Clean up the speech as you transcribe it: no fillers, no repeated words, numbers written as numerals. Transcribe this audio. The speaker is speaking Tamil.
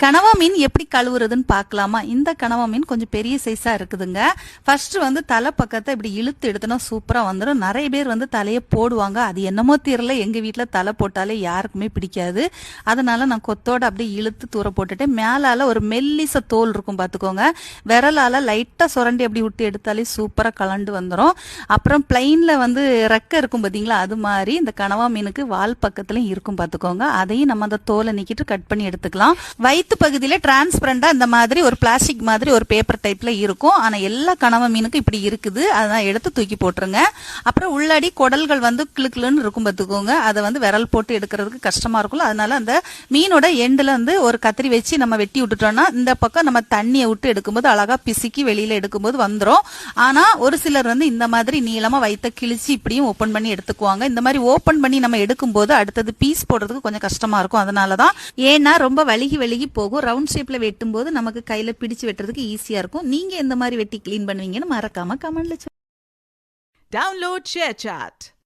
கனவா மீன் எப்படி கழுவுறதுன்னு பார்க்கலாமா? இந்த கனவா மீன் கொஞ்சம் பெரிய சைஸா இருக்குதுங்க. ஃபர்ஸ்ட் தலை பக்கத்தை இப்படி இழுத்து எடுத்தோம்னா சூப்பரா வந்துடும். நிறைய பேர் தலையை போடுவாங்க. அது என்னமோ தெரியல, எங்க வீட்டுல தலை போட்டாலே யாருக்குமே பிடிக்காது. அதனால நான் கொத்தோட அப்படியே இழுத்து தூர போட்டுட்டேன். மேலால ஒரு மெல்லிச தோல் இருக்கும் பார்த்துக்கோங்க. விரலால லைட்டா சுரண்டி அப்படி விட்டு எடுத்தாலே சூப்பரா கலண்டு வந்துடும். அப்புறம் பிளைன்ல ரெக்க இருக்கும் பாத்தீங்களா, அது மாதிரி இந்த கனவா மீனுக்கு வால் பக்கத்துலயும் இருக்கும் பார்த்துக்கோங்க. அதையும் நம்ம அந்த தோலை நீக்கிட்டு கட் பண்ணி எடுத்துக்கலாம். வயிற்று பகுதியில டிரான்ஸ்பரண்டா இந்த மாதிரி ஒரு பிளாஸ்டிக் மாதிரி ஒரு பேப்பர் டைப்ல இருக்கும். ஆனா எல்லா கனவா மீனுக்கும் இப்படி இருக்குது. அதான் எடுத்து தூக்கி போட்டுருங்க. அப்புறம் உள்ளாடி குடல்கள் கிளுக்குன்னு இருக்கும் பார்த்துக்கோங்க. அதை விரல் போட்டு எடுக்கிறதுக்கு கஷ்டமா இருக்கும். அதனால அந்த மீனோட எண்டுல ஒரு கத்திரி வச்சு நம்ம வெட்டி விட்டுட்டோம்னா இந்த பக்கம் நம்ம தண்ணியை விட்டு எடுக்கும்போது அழகா பிசுக்கி வெளியில எடுக்கும்போது வந்துடும். ஆனா ஒரு சிலர் இந்த மாதிரி நீளமா வயிற்ற கிழிச்சு இப்படியும் ஓபன் பண்ணி எடுத்துக்குவாங்க. இந்த மாதிரி ஓபன் பண்ணி நம்ம எடுக்கும்போது அடுத்தது பீஸ் போடுறதுக்கு கொஞ்சம் கஷ்டமா இருக்கும். அதனாலதான், ஏன்னா ரொம்ப வலிகி போகும். ரவுண்ட் ஷேப்ல வெட்டும் போது நமக்கு கையில பிடிச்சு வெட்டுறதுக்கு ஈஸியா இருக்கும். நீங்க எந்த மாதிரி வெட்டி கிளீன் பண்ணுவீங்கன்னு மறக்காம கமெண்ட்ல Download ShareChat.